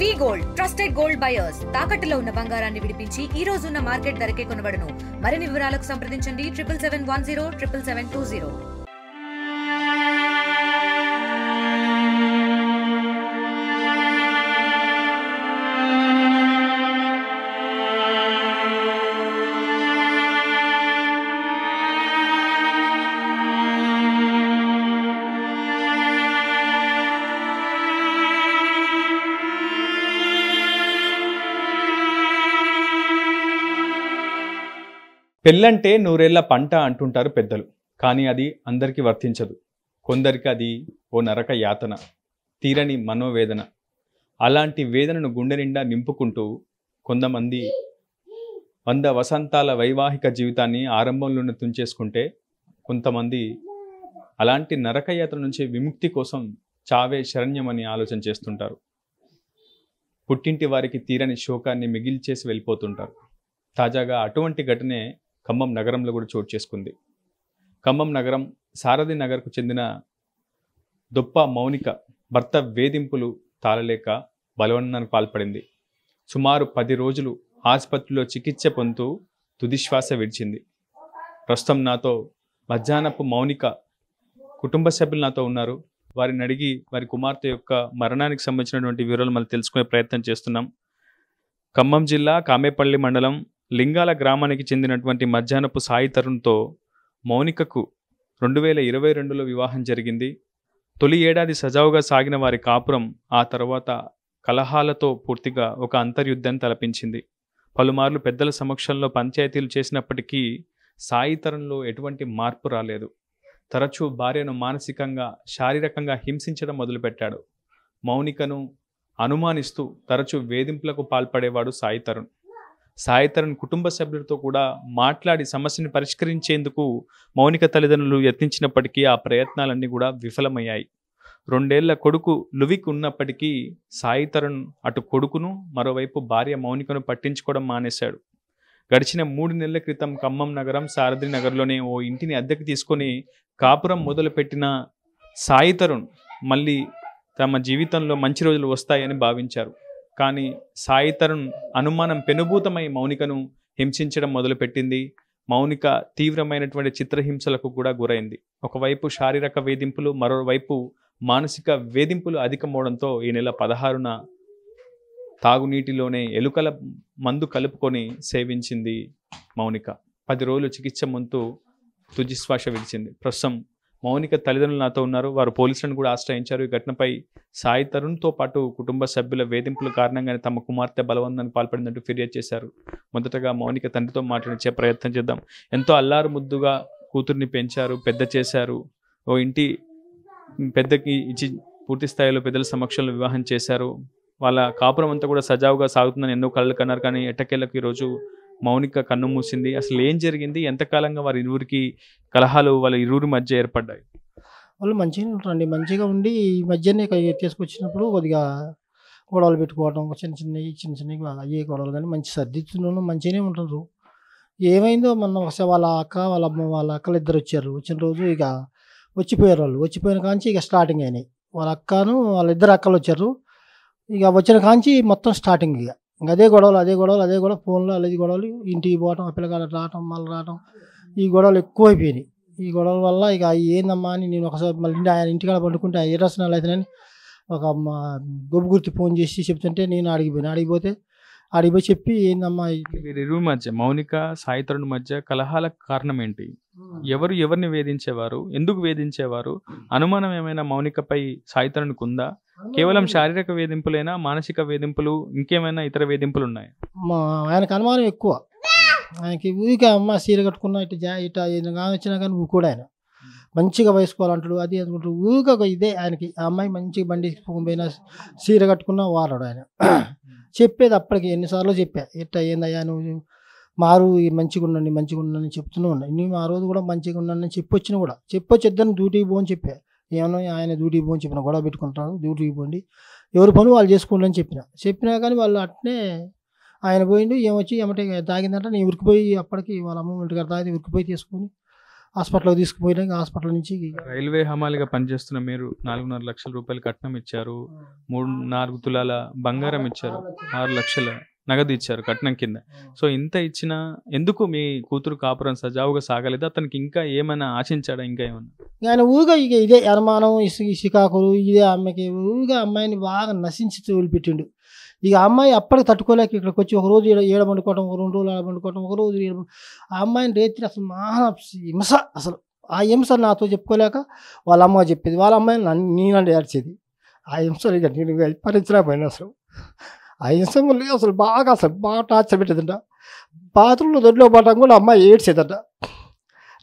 వి gold trusted gold buyers తాకట్టులో ఉన్న బంగారాన్ని విడిపించి ఈ రోజు ఉన్న మార్కెట్ ధరకే కొనబడును. మరిన్ని వివరాలకు సంప్రదించండి 7771077720. పెళ్ళంటే నూరేళ్ల పంట అంటుంటారు పెద్దలు. కానీ అది అందరికీ వర్తించదు. కొందరికి అది ఓ నరక యాతన, తీరని మనోవేదన. అలాంటి వేదనను గుండె నిండా నింపుకుంటూ కొంతమంది 100 వసంతాల వైవాహిక జీవితాన్ని ఆరంభంలోనే తుంచేసుకుంటే, కొంతమంది అలాంటి నరక యాతన నుంచి విముక్తి కోసం చావే శరణ్యమని ఆలోచన చేస్తుంటారు. పుట్టింటి వారికి తీరని శోకాన్ని మిగిల్చేసి వెళ్ళిపోతుంటారు. తాజాగా అటువంటి ఘటనే ఖమ్మం నగరంలో కూడా చోటు చేసుకుంది. ఖమ్మం నగరం సారథి నగర్కు చెందిన దొప్ప మౌనిక భర్త వేధింపులు తాళలేక బలవన్నానికి పాల్పడింది. సుమారు 10 రోజులు ఆసుపత్రిలో చికిత్స పొందుతూ తుదిశ్వాస విడిచింది. ప్రస్తుతం నాతో మధ్యాహ్నపు మౌనిక కుటుంబ సభ్యులు నాతో ఉన్నారు. వారిని అడిగి వారి కుమార్తె యొక్క మరణానికి సంబంధించినటువంటి వివరాలు మళ్ళీ తెలుసుకునే ప్రయత్నం చేస్తున్నాం. ఖమ్మం జిల్లా కామేపల్లి మండలం లింగాల గ్రామానికి చెందినటువంటి మధ్యాహ్నపు సాయి తరుణ్తో మౌనికకు 2022లో వివాహం జరిగింది. తొలి ఏడాది సజావుగా సాగిన వారి కాపురం ఆ తర్వాత కలహాలతో పూర్తిగా ఒక అంతర్యుద్ధాన్ని తలపించింది. పలుమార్లు పెద్దల సమక్షంలో పంచాయతీలు చేసినప్పటికీ సాయి తరుణ్లో ఎటువంటి మార్పు రాలేదు. తరచూ భార్యను మానసికంగా శారీరకంగా హింసించడం మొదలుపెట్టాడు. మౌనికను అనుమానిస్తూ తరచూ వేధింపులకు పాల్పడేవాడు సాయి తరుణ్. సాయి తరుణ్ కుటుంబ సభ్యులతో కూడా మాట్లాడి సమస్యను పరిష్కరించేందుకు మౌనిక తల్లిదండ్రులు యత్నించినప్పటికీ ఆ ప్రయత్నాలన్నీ కూడా విఫలమయ్యాయి. 2 ఏళ్ల కొడుకు లువిక్ ఉన్నప్పటికీ సాయి తరుణ్ అటు కొడుకును మరోవైపు భార్య మౌనికను పట్టించుకోవడం మానేశాడు. గడిచిన 3 నెలల క్రితం ఖమ్మం నగరం సారథి నగర్లోనే ఓ ఇంటిని అద్దెకు తీసుకొని కాపురం మొదలుపెట్టిన సాయి తరుణ్ మళ్ళీ తమ జీవితంలో మంచి రోజులు వస్తాయని భావించారు. కానీ సాయి తరుణ్ అనుమానం పెనుభూతమై మౌనికను హింసించడం మొదలుపెట్టింది. మౌనిక తీవ్రమైనటువంటి చిత్రహింసలకు కూడా గురైంది. ఒకవైపు శారీరక వేధింపులు, మరోవైపు మానసిక వేధింపులు అధికమవడంతో ఈ నెల 16న తాగునీటిలోనే ఎలుకల మందు కలుపుకొని సేవించింది మౌనిక. 10 రోజులు చికిత్స ముందు తుదిశ్వాస విడిచింది. ప్రస్తుతం మౌనిక తల్లిదండ్రులు నాతో ఉన్నారు. వారు పోలీసులను కూడా ఆశ్రయించారు. ఈ ఘటనపై సాయి తరుణ్తో పాటు కుటుంబ సభ్యుల వేధింపుల కారణంగానే తమ కుమార్తె బలవంతానికి పాల్పడిందంటూ ఫిర్యాదు చేశారు. మొదటగా మౌనిక తండ్రితో మాట్లాడించే ప్రయత్నం చేద్దాం. ఎంతో అల్లారు ముద్దుగా కూతుర్ని పెంచారు, పెద్ద చేశారు. ఓ ఇంటి పెద్దకి ఇచ్చి పూర్తి స్థాయిలో పెద్దల సమక్షంలో వివాహం చేశారు. వాళ్ళ కాపురం అంతా కూడా సజావుగా సాగుతుందని ఎన్నో కలలు కన్నారు. కానీ ఎట్టకేలకు ఈరోజు మౌనిక కన్ను మూసింది. అసలు ఏం జరిగింది? ఎంతకాలంగా వారి ఇరువురికి కలహాలు వాళ్ళ ఇరువురి మధ్య ఏర్పడ్డాయి? వాళ్ళు మంచిగానే ఉంటారండి. మంచిగా ఉండి ఈ మధ్యనే తీసుకొచ్చినప్పుడు కొద్దిగా గొడవలు పెట్టుకోవడం, చిన్న చిన్నవి అయ్యే గొడవలు, కానీ మంచి సర్దిద్దును మంచిగానే ఉంటారు. ఏమైందో మొన్న వాళ్ళ అక్క వాళ్ళ అమ్మ వాళ్ళ అక్కలు ఇద్దరు వచ్చారు. వచ్చిన రోజు ఇక వచ్చిపోయారు. వాళ్ళు వచ్చిపోయిన కాంచి ఇక స్టార్టింగ్ అయినాయి. వాళ్ళ అక్కను వాళ్ళ ఇద్దరు అక్కలు వచ్చారు. ఇక వచ్చిన కాంచి మొత్తం స్టార్టింగ్. ఇక అదే గొడవలు ఫోన్లో అలాది గొడవలు, ఇంటికి పోవటం, ఆ పిల్లగాడు రావటం, మళ్ళీ రావటం, ఈ గొడవలు ఎక్కువైపోయినాయి. ఈ గొడవల వల్ల ఇక ఏందమ్మా అని నేను ఒకసారి మళ్ళీ ఆయన ఇంటికాడ పండుకుంటే ఏ రసనాలు అవుతానని ఒక గొప్ప గుర్తి ఫోన్ చేసి చెప్తుంటే నేను అడిగిపోతే చెప్పి ఏందమ్మా వీరిరువురి మధ్య మౌనిక సాయి తరుణ్ మధ్య కలహాలకు కారణం ఏంటి? ఎవరిని వేధించేవారు? ఎందుకు వేధించేవారు? అనుమానం ఏమైనా మౌనికపై సాయి తరుణ్కు ఉందా? కేవలం శారీరక వేధింపులైనా, మానసిక వేధింపులు, ఇంకేమైనా ఇతర వేధింపులు ఉన్నాయి? ఆయనకు అనుమానం ఎక్కువ. ఆయనకి ఊరికే అమ్మ సీర కట్టుకున్నా ఇట్లా వచ్చినా కానీ కూడా ఆయన మంచిగా వేసుకోవాలంటాడు. అది అనుకుంటాడు ఊరికే ఇదే ఆయనకి. ఆ అమ్మాయి మంచిగా బండి పోయినా సీర కట్టుకున్నా వారాడు ఆయన. చెప్పేది అప్పటికి ఎన్నిసార్లు చెప్పా, ఇట్లా ఏందయ్యా నువ్వు మారు మంచిగా ఉండండి చెప్తూనే ఉన్నా. నేను ఆ రోజు కూడా మంచిగా ఉన్నానని చెప్పొచ్చిన కూడా ఇద్దరిని డ్యూటీకి పోని చెప్పా. ఏమన్నా ఆయన డ్యూటీకి పోని చెప్పిన, గొడవ పెట్టుకుంటారు, డ్యూటీకి పోండి, ఎవరి పని వాళ్ళు చేసుకోండి అని చెప్పినా కానీ వాళ్ళు అట్నే ఆయన పోయిండు. ఏమొచ్చి ఏమంటే తాగిందంటే నేను ఉరికిపోయి అప్పటికి వాళ్ళ అమ్మ ఇంటికాడ తాగి ఉరికిపోయి తీసుకొని హాస్పిటల్కి తీసుకుపోయినా హాస్పిటల్ నుంచి రైల్వే హమాలిగా పనిచేస్తున్న మీరు 4.5 లక్షల రూపాయలు కట్నం ఇచ్చారు, 4 తులాల బంగారం ఇచ్చారు, 6 లక్షల నగదు ఇచ్చారు కట్నం కింద. సో ఇంత ఇచ్చినా ఎందుకు మీ కూతురు కాపురం సజావుగా సాగలేదు? అతనికి ఇంకా ఏమైనా ఆశించాడా? ఇంకా ఏమన్నా? ఆయన ఊగా ఇక ఇదే అనుమానం ఇసుకాకులు ఇదే అమ్మాయికి ఊగా అమ్మాయిని బాగా నశించి వదిలిపెట్టిండు. ఇక అమ్మాయి అప్పటికి తట్టుకోలేక ఇక్కడికి వచ్చి ఒకరోజు ఏడ పండుకోవడం, 2 రోజులు ఆడ పండుకోవడం, ఒకరోజు ఆ అమ్మాయిని రేత్రి అసలు మహా హింస. అసలు ఆ హింస నాతో చెప్పుకోలేక వాళ్ళ అమ్మ చెప్పేది, వాళ్ళ అమ్మాయిని నేనంటే ఏడ్చేది. ఆ హింసలు ఇక నేను భరించలేకపోయినా అసలు. ఆ హింస అసలు బాగా టార్చర్ పెట్టేదంట. బాత్రూంలో దొడ్లో పడటం కూడా అమ్మాయి ఏడ్చేదట.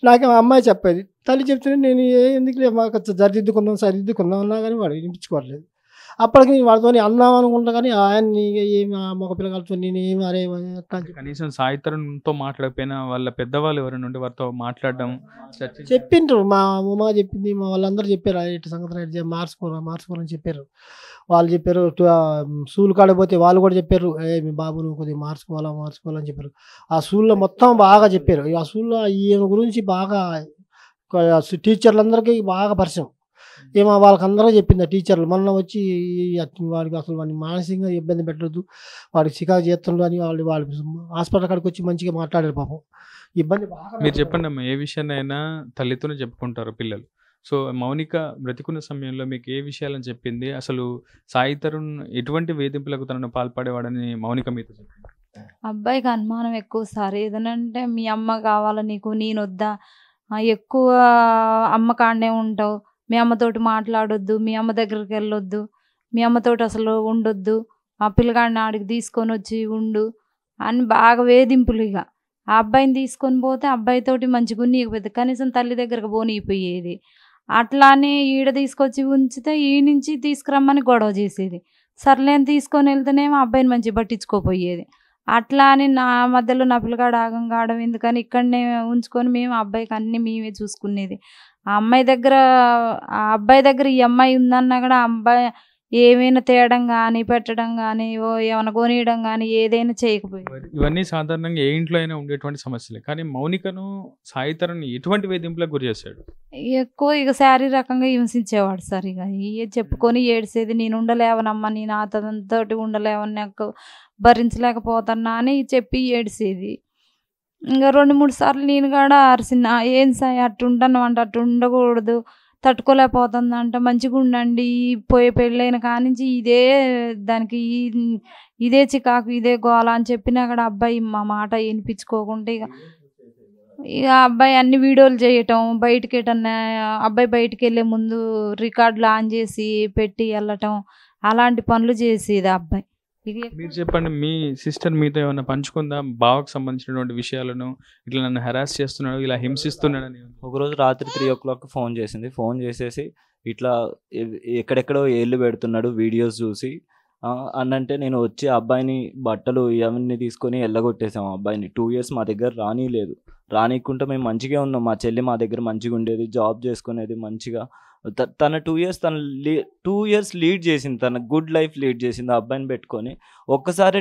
నాకు ఆ అమ్మాయి చెప్పేది, తల్లి చెప్తే నేను ఎందుకులే మాకు సరిదిద్దుకుందాం అన్నా కానీ వాడు వినిపించుకోవట్లేదు. అప్పటికి నేను వాడితో అందాం అనుకుంటా కానీ ఆయన్ని ఏమి మగ పిల్లగాలతో నేను ఏమి అరే కనీసం సాయి తరుణ్తో మాట్లాడకపోయినా వాళ్ళ పెద్దవాళ్ళు ఎవరైనా ఉంటే వారితో మాట్లాడడం చెప్పిండ్రు. మా ఉమా చెప్పింది, మా వాళ్ళందరూ చెప్పారు ఇటు సంగతి మార్చుకోవాలని చెప్పారు. వాళ్ళు చెప్పారు. స్కూల్ కాడపోతే వాళ్ళు కూడా చెప్పారు, మీ బాబు నువ్వు కొద్దిగా మార్చుకోవాలని చెప్పారు. ఆ స్కూల్లో మొత్తం బాగా చెప్పారు. ఆ స్కూల్లో ఈయన గురించి బాగా టీచర్లందరికీ బాగా పరిచయం. ఏమో వాళ్ళకందరూ చెప్పింది ఆ టీచర్లు. మొన్న వచ్చి వాడికి అసలు వాడిని మానసికంగా ఇబ్బంది పెట్టద్దు, వాడికి చికాకు చేస్తుండ్రు అని వాళ్ళు హాస్పిటల్ కాడికి వచ్చి మంచిగా మాట్లాడారు పాపం. ఇబ్బంది బాగా. మీరు చెప్పండి అమ్మా, ఏ విషయాన్నైనా తల్లితోనే చెప్పుకుంటారు పిల్లలు. సో మౌనిక బ్రతికున్న సమయంలో మీకు ఏ విషయాలని చెప్పింది? అసలు సాయి తరుణ్ ఎటువంటి వేధింపులకు తనను పాల్పడేవాడని మౌనిక మీతో చెప్పింది? అబ్బాయికి అనుమానం ఎక్కువ సార్. ఏదనంటే మీ అమ్మ కావాలా నీకు, నేను వద్దా, ఎక్కువ అమ్మ కాడనే ఉంటావు, మీ అమ్మతోటి మాట్లాడొద్దు, మీ అమ్మ దగ్గరికి వెళ్ళొద్దు, మీ అమ్మతోటి అసలు ఉండొద్దు, ఆ పిల్లగాడిని ఆడికి తీసుకొని వచ్చి ఉండు అని బాగా వేధింపులు. ఇక ఆ అబ్బాయిని తీసుకొని పోతే అబ్బాయితోటి మంచిగా ఉన్నీయకపోతే కనీసం తల్లి దగ్గరకు పోనీపోయేది. అట్లానే ఈడ తీసుకొచ్చి ఉంచితే ఈ నుంచి తీసుకురమ్మని గొడవ చేసేది. సర్లేని తీసుకొని వెళ్తేనేమో అబ్బాయిని మంచిగా పట్టించుకోపోయేది. అట్లా అని నా మధ్యలో నా పిల్లగాడు ఆగం కావడం ఎందుకని ఇక్కడనే ఉంచుకొని మేము అబ్బాయికి అన్నీ మేమే చూసుకునేది. ఆ అబ్బాయి దగ్గర ఈ అమ్మాయి ఉందన్నా కూడా ఆ అబ్బాయి ఏమైనా తేయడం కానీ పెట్టడం కానీ ఏమైనా కొనియడం కానీ ఏదైనా చేయకపోయేది. ఇవన్నీ సాధారణంగా ఏ ఇంట్లో అయినా ఉండేటువంటి సమస్యలే. కానీ మౌనికను సాయి తరుణ్ ఎటువంటి వేధింపులకు గురి చేశాడు? ఎక్కువ ఇక శారీరకంగా హింసించేవాడు సార్. ఇక చెప్పుకొని ఏడ్చేది, నేను ఉండలేవనమ్మా, నేను అతనితోటి ఉండలేవని, నాకు భరించలేకపోతున్నా అని చెప్పి ఏడ్చేది. ఇంకా 2-3 సార్లు నేను కూడా అరిసిన, ఏం సాయి అట్టు ఉంటాను అంటే అట్టు ఉండకూడదు, తట్టుకోలేకపోతుందంట, మంచిగా ఉండండి, పోయే పెళ్ళైన కానించి దానికి ఇదే చికాకు ఇదే గోల అని చెప్పినా కూడా అబ్బాయి మా మాట వినిపించుకోకుండా ఇక అబ్బాయి అన్ని వీడియోలు చేయటం, బయటికి అబ్బాయి బయటికి వెళ్ళే ముందు రికార్డులు ఆన్ చేసి పెట్టి వెళ్ళటం, అలాంటి పనులు చేసేది అబ్బాయి. మీరు చెప్పండి, మీ సిస్టర్ మీతో ఏమైనా పంచుకుందా బావకు సంబంధించినటువంటి విషయాలను? ఇట్లా నన్ను హెరాస్ చేస్తున్నాడు, ఇలా హింసిస్తున్నాడని. ఒకరోజు రాత్రి 3 o'clock ఫోన్ చేసింది. ఫోన్ చేసేసి ఇట్లా ఎక్కడెక్కడో ఏళ్ళు పెడుతున్నాడు వీడియోస్ చూసి అన్నంటే నేను వచ్చి అబ్బాయిని బట్టలు ఇవన్నీ తీసుకొని వెళ్ళగొట్టేసాము. అబ్బాయిని 2 years మా దగ్గర రానికుంటే మేము మంచిగా ఉన్నాం. మా చెల్లి మా దగ్గర మంచిగా ఉండేది, జాబ్ చేసుకునేది మంచిగా. తన 2 years లీడ్ చేసింది, తన గుడ్ లైఫ్ లీడ్ చేసింది ఆ అబ్బాయిని పెట్టుకొని. ఒక్కసారి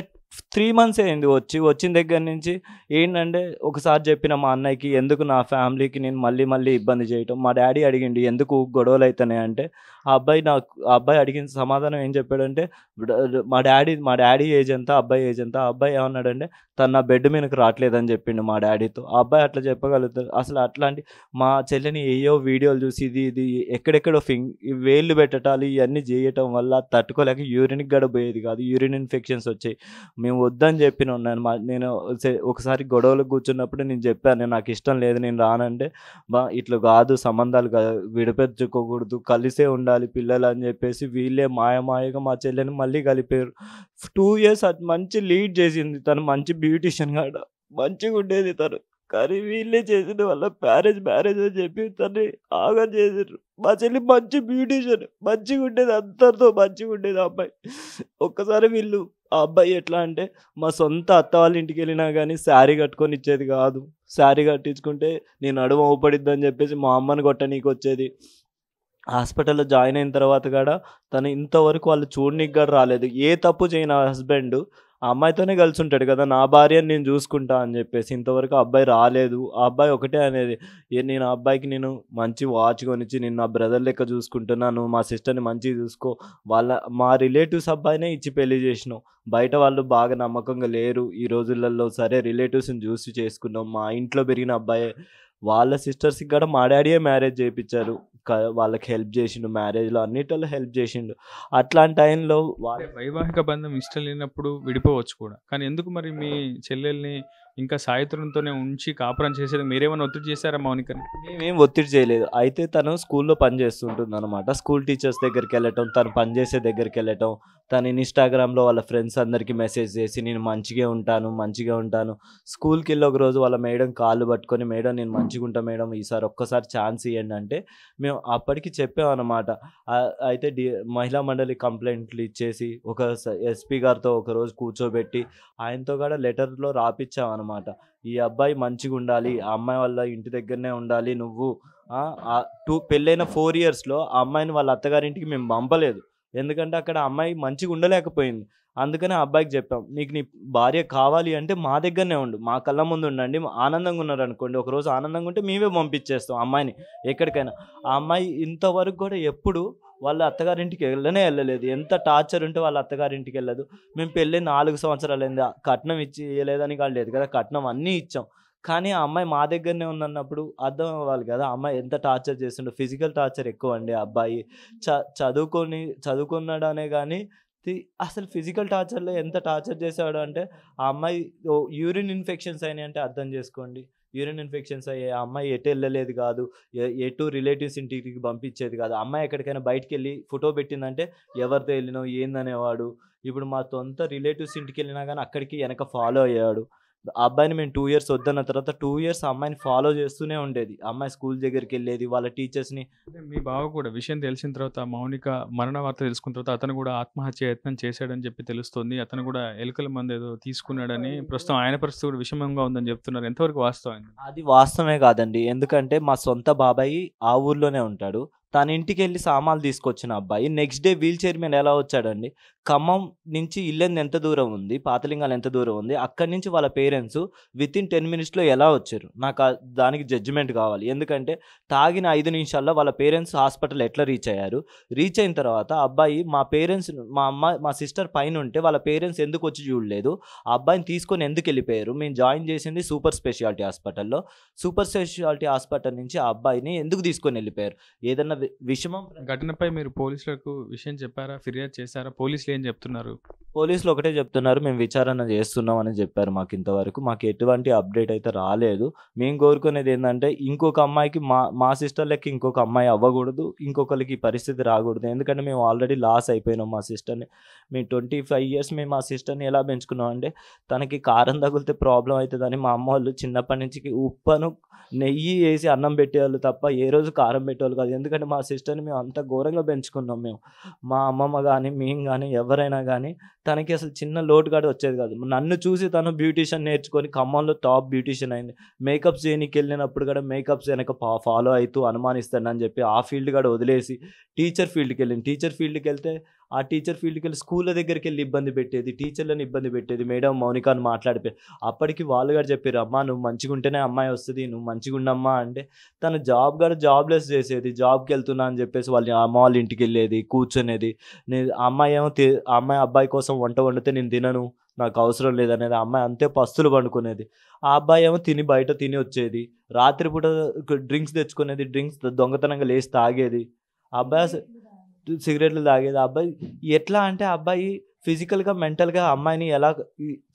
3 months అయింది వచ్చిన దగ్గర నుంచి. ఏంటంటే ఒకసారి చెప్పిన మా అన్నయ్యకి, ఎందుకు నా ఫ్యామిలీకి నేను మళ్ళీ ఇబ్బంది చేయటం. మా డాడీ అడిగిండి ఎందుకు గొడవలు అవుతున్నాయి అంటే, ఆ అబ్బాయి అడిగిన సమాధానం ఏం చెప్పాడంటే, మా డాడీ ఏజ్ ఎంత, అబ్బాయి ఏజ్ ఎంత. ఆ అబ్బాయి ఏమన్నాడంటే, తను నా బెడ్ మీదకి రావట్లేదని చెప్పిండు మా డాడీతో. ఆ అబ్బాయి అట్లా చెప్పగలుగుతారు? అసలు అట్లాంటి మా చెల్లిని ఏయో వీడియోలు చూసి ఇది ఎక్కడెక్కడో వేళ్ళు పెట్టటాలు ఇవన్నీ చేయటం వల్ల తట్టుకోలేక యూరిన్కి గడపోయేది కాదు, యూరిన్ ఇన్ఫెక్షన్స్ వచ్చాయి. మేము వద్దని చెప్పిన నేను ఒకసారి గొడవలు కూర్చున్నప్పుడు నేను చెప్పాను, నాకు ఇష్టం లేదు నేను రానంటే, ఇట్లా కాదు సంబంధాలు విడిపించుకోకూడదు, కలిసే ఉండాలి పిల్లలు అని చెప్పేసి వీళ్ళే మాయమాయగా మా చెల్లెని మళ్ళీ కలిపారు. 2 years అది మంచి లీడ్ చేసింది, తను మంచి బ్యూటిషియన్ కాడ మంచిగా ఉండేది తను. కానీ వీళ్ళే చేసిన వల్ల మ్యారేజ్ అని చెప్పి తను ఆగా చేసారు. మా చెల్లి మంచి బ్యూటిషియన్, మంచిగా ఉండేది, అందరితో మంచిగా ఉండేది ఆ అబ్బాయి. ఒక్కసారి ఆ అబ్బాయి ఎట్లా అంటే, మా సొంత అత్త వాళ్ళ ఇంటికి వెళ్ళినా కానీ శారీ కట్టుకొని ఇచ్చేది కాదు. శారీ కట్టించుకుంటే నేను నడుము ఊపడిద్ది అని చెప్పేసి మా అమ్మని కొట్టనీకి వచ్చేది. హాస్పిటల్లో జాయిన్ అయిన తర్వాత కూడా తను ఇంతవరకు వాళ్ళు చూడనీకి కూడా రాలేదు. ఏ తప్పు చేయని హస్బెండ్ ఆ అమ్మాయితోనే కలిసి ఉంటాడు కదా, నా భార్యని నేను చూసుకుంటా అని చెప్పేసి. ఇంతవరకు ఆ అబ్బాయి రాలేదు. ఆ అబ్బాయి ఒకటే అనేది, నేను ఆ అబ్బాయికి నేను మంచి వాచ్ కొనిచ్చి నేను నా బ్రదర్ లెక్క చూసుకుంటున్నాను, మా సిస్టర్ని మంచిగా చూసుకో, మా రిలేటివ్స్ అబ్బాయినే ఇచ్చి పెళ్లి చేసినాం, బయట వాళ్ళు బాగా నమ్మకంగా లేరు ఈ రోజులలో, సరే రిలేటివ్స్ని చూసి చేసుకున్నాం, మా ఇంట్లో పెరిగిన అబ్బాయే, వాళ్ళ సిస్టర్స్కి కూడా మా డాడీయే మ్యారేజ్ చేయించారు, వాళ్ళకి హెల్ప్ చేసిండు, మ్యారేజ్లో అన్నిటిలో హెల్ప్ చేసిండు. అట్లాంటి టైంలో వైవాహిక బంధం ఇష్టం లేనప్పుడు విడిపోవచ్చు కూడా, కానీ ఎందుకు మరి మీ చెల్లెల్ని ఇంకా సాయిత్రంతోనే ఉంచి కాపురం చేసేది మీరేమైనా ఒత్తిడి చేశారా మౌనికని? మేమేం ఒత్తిడి చేయలేదు. అయితే తను స్కూల్లో పనిచేస్తుంటుంది అనమాట. స్కూల్ టీచర్స్ దగ్గరికి వెళ్ళటం, తను పనిచేసే దగ్గరికి వెళ్ళటం, తను ఇన్స్టాగ్రామ్లో వాళ్ళ ఫ్రెండ్స్ అందరికీ మెసేజ్ చేసి నేను మంచిగా ఉంటాను. స్కూల్కి వెళ్ళి ఒక రోజు వాళ్ళ మేడం కాళ్ళు పట్టుకొని, మేడం నేను మంచిగా ఉంటా మేడం, ఈసారి ఒక్కసారి ఛాన్స్ ఇవ్వండి అంటే మేము అప్పటికి చెప్పామన్నమాట. అయితే మహిళా మండలి కంప్లైంట్లు ఇచ్చేసి ఒక ఎస్పీ గారితో ఒకరోజు కూర్చోబెట్టి ఆయనతో కూడా లెటర్లో రాపిచ్చామన్నమాట. ఈ అబ్బాయి మంచిగా ఉండాలి, ఆ అమ్మాయి వాళ్ళ ఇంటి దగ్గరనే ఉండాలి, నువ్వు పెళ్ళైన 4 yearsలో ఆ అమ్మాయిని వాళ్ళ అత్తగారింటికి మేము పంపలేదు, ఎందుకంటే అక్కడ అమ్మాయి మంచిగా ఉండలేకపోయింది. అందుకని ఆ అబ్బాయికి చెప్పాం, నీకు నీ భార్య కావాలి అంటే మా దగ్గరనే ఉండు, మా కళ్ళ ముందు ఉండండి, ఆనందంగా ఉన్నారనుకోండి, ఒకరోజు ఆనందంగా ఉంటే మేమే పంపించేస్తాం అమ్మాయిని ఎక్కడికైనా. ఆ అమ్మాయి ఇంతవరకు కూడా ఎప్పుడు వాళ్ళ అత్తగారింటికి వెళ్ళలేదు. ఎంత టార్చర్ ఉంటే వాళ్ళ అత్తగారింటికి వెళ్ళదు. మేము పెళ్ళి 4 సంవత్సరాలైంది, కట్నం ఇచ్చి ఇవ్వలేదని కాదు లేదు కదా, కట్నం అన్నీ ఇచ్చాం, కానీ ఆ అమ్మాయి మా దగ్గరనే ఉందన్నప్పుడు అర్థం అవ్వాలి కదా, ఆ అమ్మాయి ఎంత టార్చర్ చేస్తుండో. ఫిజికల్ టార్చర్ ఎక్కువ అండి. ఆ అబ్బాయి చదువుకున్నాడనే కానీ అసలు ఫిజికల్ టార్చర్లో ఎంత టార్చర్ చేసేవాడు అంటే, ఆ అమ్మాయి యూరిన్ ఇన్ఫెక్షన్స్ అయినాయి అంటే అర్థం చేసుకోండి. యూరిన్ ఇన్ఫెక్షన్స్ అయ్యాయి, ఆ అమ్మాయి ఎటు వెళ్ళలేదు కాదు, ఎటు రిలేటివ్స్ ఇంటికి పంపించేది కాదు. అమ్మాయి ఎక్కడికైనా బయటికి వెళ్ళి ఫోటో పెట్టిందంటే ఎవరితో వెళ్ళినావు ఏందనేవాడు. ఇప్పుడు మా సొంత రిలేటివ్స్ ఇంటికి వెళ్ళినా కానీ అక్కడికి వెనక ఫాలో అయ్యాడు. ఆ అబ్బాయిని మేము 2 years వద్దన్న తర్వాత 2 years ఆ అమ్మాయిని ఫాలో చేస్తూనే ఉండేది. ఆ అమ్మాయి స్కూల్ దగ్గరికి వెళ్ళేది, వాళ్ళ టీచర్స్ని. మీ బావ కూడా విషయం తెలిసిన తర్వాత, మౌనిక మరణ వార్త తెలుసుకున్న తర్వాత అతను కూడా ఆత్మహత్య యత్నం చేశాడని చెప్పి తెలుస్తుంది. అతను కూడా ఎలుకల మందు ఏదో తీసుకున్నాడని, ప్రస్తుతం ఆయన పరిస్థితి కూడా విషమంగా ఉందని చెప్తున్నారు. ఎంతవరకు వాస్తవం? అది వాస్తవమే కాదండి, ఎందుకంటే మా సొంత బాబాయి ఆ ఊర్లోనే ఉంటాడు. తన ఇంటికి వెళ్ళి సామాన్లు తీసుకొచ్చిన అబ్బాయి నెక్స్ట్ డే వీల్ చైర్ మీద ఎలా వచ్చాడండి? ఖమ్మం నుంచి ఇల్లెందు ఎంత దూరం ఉంది, పాతలింగాలు ఎంత దూరం ఉంది, అక్కడి నుంచి వాళ్ళ పేరెంట్స్ వితిన్ 10 minutesలో ఎలా వచ్చారు? నాకు దానికి జడ్జిమెంట్ కావాలి. ఎందుకంటే తాగిన 5 నిమిషాల్లో వాళ్ళ పేరెంట్స్ హాస్పిటల్ ఎట్లా రీచ్ అయ్యారు? రీచ్ అయిన తర్వాత అబ్బాయి మా సిస్టర్ పైన ఉంటే వాళ్ళ పేరెంట్స్ ఎందుకు వచ్చి చూడలేదు? ఆ అబ్బాయిని తీసుకొని ఎందుకు వెళ్ళిపోయారు? మేము జాయిన్ చేసింది సూపర్ స్పెషాలిటీ హాస్పిటల్లో. సూపర్ స్పెషాలిటీ హాస్పిటల్ నుంచి ఆ అబ్బాయిని ఎందుకు తీసుకొని వెళ్ళిపోయారు? ఏదన్నా విషమం ఘటనపై మీరు పోలీసులకు విషయం చెప్పారా, ఫిర్యాదు చేశారా? పోలీసులు ఏం చెప్తున్నారు? పోలీసులు ఒకటే చెప్తున్నారు, మేము విచారణ చేస్తున్నాం అని చెప్పారు. మాకు ఇంతవరకు ఎటువంటి అప్డేట్ అయితే రాలేదు. మేము కోరుకునేది ఏంటంటే ఇంకొక అమ్మాయికి మా సిస్టర్ లెక్క ఇంకొక అమ్మాయి అవ్వకూడదు, ఇంకొకరికి పరిస్థితి రాకూడదు. ఎందుకంటే మేము ఆల్రెడీ లాస్ అయిపోయినాం మా సిస్టర్ని. మేము 25 years మేము మా సిస్టర్ని ఎలా పెంచుకున్నాం అంటే, తనకి కారం తగిలితే ప్రాబ్లం అవుతుందని మా అమ్మ వాళ్ళు చిన్నప్పటి నుంచి ఉప్పును నెయ్యి వేసి అన్నం పెట్టేవాళ్ళు తప్ప ఏ రోజు కారం పెట్టేవాళ్ళు కాదు. ఎందుకంటే మా సిస్టర్ని మేము అంత ఘోరంగా పెంచుకున్నాం. మా అమ్మమ్మ కానీ మేము కానీ ఎవరైనా కానీ తనకి అసలు చిన్న లోటు కూడా వచ్చేది కాదు. నన్ను చూసి తను బ్యూటీషియన్ నేర్చుకొని ఖమ్మంలో టాప్ బ్యూటీషియన్ అయింది. మేకప్స్ చేయడానికి వెళ్ళినప్పుడు కూడా మేకప్స్ వెనక ఫాలో అవుతూ అనుమానిస్తానని చెప్పి ఆ ఫీల్డ్ కూడా వదిలేసి టీచర్ ఫీల్డ్కి వెళ్ళింది. టీచర్ ఫీల్డ్కి వెళ్తే ఆ టీచర్ ఫీల్డ్కి వెళ్ళి స్కూళ్ళ దగ్గరికి వెళ్ళి ఇబ్బంది పెట్టేది, టీచర్లను ఇబ్బంది పెట్టేది. మేడం మౌనిక అని మాట్లాడిపోయి అప్పటికి వాళ్ళు కూడా చెప్పారు, అమ్మా నువ్వు మంచిగా ఉంటేనే అమ్మాయి వస్తుంది, నువ్వు మంచిగా ఉండమ్మా అంటే తను జాబ్లెస్ చేసేది. జాబ్కి వెళ్తున్నా అని చెప్పేసి అమ్మ వాళ్ళ ఇంటికి వెళ్ళేది, కూర్చునేది. అమ్మాయి అబ్బాయి కోసం వంట వండితే నేను తినను, నాకు అవసరం లేదనేది. అమ్మాయి అంతే పస్తులు పండుకునేది. ఆ అబ్బాయి ఏమో బయట తిని వచ్చేది. రాత్రిపూట డ్రింక్స్ తెచ్చుకునేది, డ్రింక్స్ దొంగతనంగా లేచి తాగేది. ఆ అబ్బాయి సిగరెట్లు తాగేది. ఆ అబ్బాయి ఎట్లా అంటే ఆ అబ్బాయి ఫిజికల్గా మెంటల్గా అమ్మాయిని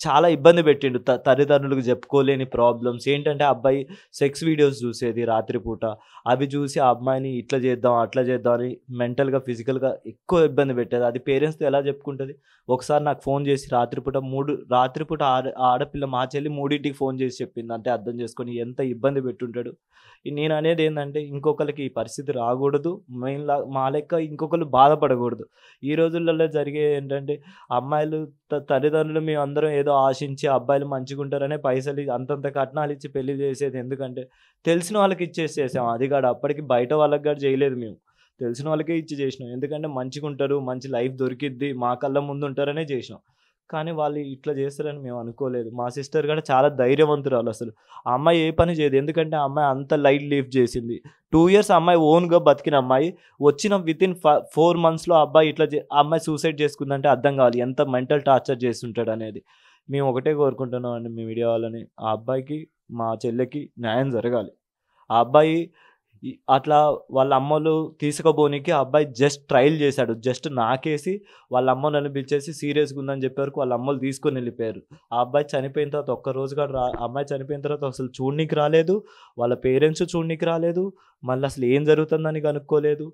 చాలా ఇబ్బంది పెట్టిండు. తల్లిదండ్రులకు చెప్పుకోలేని ప్రాబ్లమ్స్ ఏంటంటే ఆ అబ్బాయి సెక్స్ వీడియోస్ చూసేది రాత్రిపూట. అవి చూసి ఆ అమ్మాయిని ఇట్లా చేద్దాం అట్లా చేద్దాం అని మెంటల్గా ఫిజికల్గా ఎక్కువ ఇబ్బంది పెట్టేది. అది పేరెంట్స్తో ఎలా చెప్పుకుంటుంది? ఒకసారి నాకు ఫోన్ చేసి రాత్రిపూట ఆడపిల్ల మా చెల్లి 3ంటికి ఫోన్ చేసి చెప్పింది అంటే అర్థం చేసుకొని ఎంత ఇబ్బంది పెట్టుంటాడు. నేను అనేది ఏంటంటే ఇంకొకరికి ఈ పరిస్థితి రాకూడదు, మా లెక్క ఇంకొకరు బాధపడకూడదు. ఈ రోజులలో జరిగే ఏంటంటే అమ్మాయిలు తల్లిదండ్రులు మేము అందరం ఏదో ఆశించి అబ్బాయిలు మంచిగా ఉంటారనే పైసలు అంతంత కట్నాలు ఇచ్చి పెళ్లి చేసేది. ఎందుకంటే తెలిసిన వాళ్ళకి ఇచ్చేసేసాం. అది కాదు అప్పటికి బయట వాళ్ళకి కూడా చేయలేదు, మేము తెలిసిన వాళ్ళకే ఇచ్చి చేసినాం. ఎందుకంటే మంచిగా ఉంటారు, మంచి లైఫ్ దొరికిద్ది, మా కళ్ళ ముందు ఉంటారనే చేసినాం. కానీ వాళ్ళు ఇట్లా చేస్తారని మేము అనుకోలేదు. మా సిస్టర్ కూడా చాలా ధైర్యవంతురాలు. అసలు ఆ అమ్మాయి ఏ పని చేయదు, ఎందుకంటే ఆ అమ్మాయి అంత లైట్ లీవ్ చేసింది. 2 years అమ్మాయి ఓన్గా బతికిన అమ్మాయి వచ్చిన వితిన్ 4 monthsలో అబ్బాయి ఇట్లా ఆ అమ్మాయి సూసైడ్ చేసుకుందంటే అర్థం కావాలి ఎంత మెంటల్ టార్చర్ చేస్తుంటాడు అనేది. మేము ఒకటే కోరుకుంటున్నాం అండి మీ మీడియా వాళ్ళని, ఆ అబ్బాయికి మా చెల్లెకి న్యాయం జరగాలి. ఆ అబ్బాయి అట్లా వాళ్ళ అమ్మలు తీసుకుపోనీకి ఆ అబ్బాయి జస్ట్ ట్రయల్ చేశాడు, జస్ట్ నాకేసి వాళ్ళ అమ్మని పిలిచేసి సీరియస్గా ఉందని చెప్పేవరకు వాళ్ళ అమ్మలు తీసుకొని వెళ్ళిపోయారు. ఆ అబ్బాయి చనిపోయిన తర్వాత ఒక్కరోజు కూడా అమ్మాయి చనిపోయిన తర్వాత అసలు చూడనీకి రాలేదు, వాళ్ళ పేరెంట్స్ చూడనీకి రాలేదు, మళ్ళీ అసలు ఏం జరుగుతుందని కనుక్కోలేదు.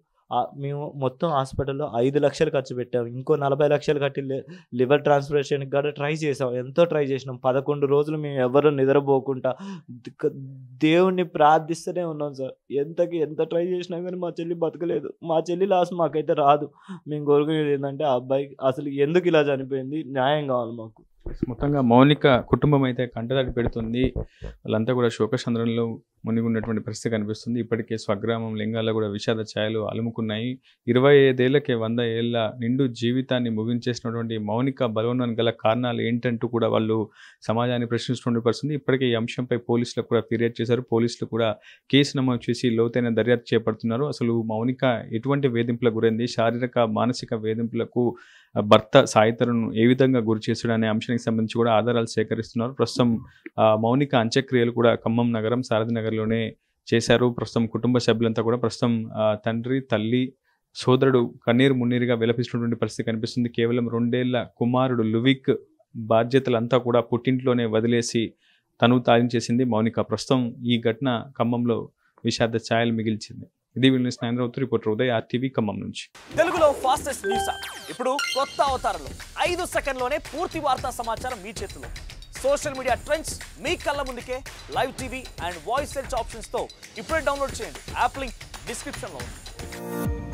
మేము మొత్తం హాస్పిటల్లో 5 లక్షలు ఖర్చు పెట్టాము, ఇంకో 40 లక్షలు కట్టి లివర్ ట్రాన్స్ప్లాంటేషన్కి కూడా ట్రై చేసాం, ఎంతో ట్రై చేసినాం. 11 రోజులు మేము ఎవరు నిద్రపోకుండా దేవుణ్ణి ప్రార్థిస్తూనే ఉన్నాం సార్. ఎంత ట్రై చేసినా కానీ మా చెల్లి బతకలేదు. మా చెల్లి లాస్ మాకైతే రాదు. మేము కోరుకునేది ఏంటంటే ఆ అబ్బాయి అసలు ఎందుకు ఇలా చనిపోయింది, న్యాయం కావాలి మాకు. మొత్తంగా మౌనిక కుటుంబం అయితే కంటతడి పెడుతుంది. వాళ్ళంతా కూడా శోకచంద్రంలో మునిగి ఉన్నటువంటి పరిస్థితి కనిపిస్తుంది. ఇప్పటికే స్వగ్రామం లింగాల్లో కూడా విషాద ఛాయలు అలుముకున్నాయి. 25 ఏళ్లకే 100 ఏళ్ల నిండు జీవితాన్ని ముగించేసినటువంటి మౌనిక బలవనానికి గల కారణాలు ఏంటంటూ కూడా వాళ్ళు సమాజాన్ని ప్రశ్నిస్తున్న పరిస్థితి. ఇప్పటికే ఈ అంశంపై పోలీసులకు కూడా ఫిర్యాదు చేశారు. పోలీసులు కూడా కేసు నమోదు చేసి లోతైన దర్యాప్తు చేపడుతున్నారు. అసలు మౌనిక ఎటువంటి వేధింపులకు గురైంది, శారీరక మానసిక వేధింపులకు భర్త సాయితరును ఏ విధంగా గురి చేశాడు అనే అంశానికి సంబంధించి కూడా ఆధారాలు సేకరిస్తున్నారు. ప్రస్తుతం మౌనిక అంత్యక్రియలు కూడా ఖమ్మం నగరం సారథి నగర్లోనే చేశారు. ప్రస్తుతం కుటుంబ సభ్యులంతా కూడా ప్రస్తుతం తండ్రి, తల్లి, సోదరుడు కన్నీరు మున్నీరుగా విలపిస్తున్నటువంటి పరిస్థితి కనిపిస్తుంది. కేవలం 2 ఏళ్ల కుమారుడు లువిక్ బాధ్యతలంతా కూడా పుట్టింట్లోనే వదిలేసి తను తాగించేసింది మౌనిక. ప్రస్తుతం ఈ ఘటన ఖమ్మంలో విషాద ఛాయలు మిగిల్చింది. ఇది వీళ్ళని స్నేహితులు రిపోర్టర్ ఉదయ్, RTV ఖమ్మం నుంచి. తెలుగులో ఫాస్టెస్ట్ న్యూస్ ఇప్పుడు కొత్త అవతారంలో 5 సెకండ్లోనే పూర్తి వార్తా సమాచారం మీ చేతిలో. సోషల్ మీడియా ట్రెండ్స్ మీ కళ్ళ ముందుకే live TV and voice search ఆప్షన్స్తో ఇప్పుడే డౌన్లోడ్ చేయండి. యాప్ లింక్ డిస్క్రిప్షన్లో ఉంది.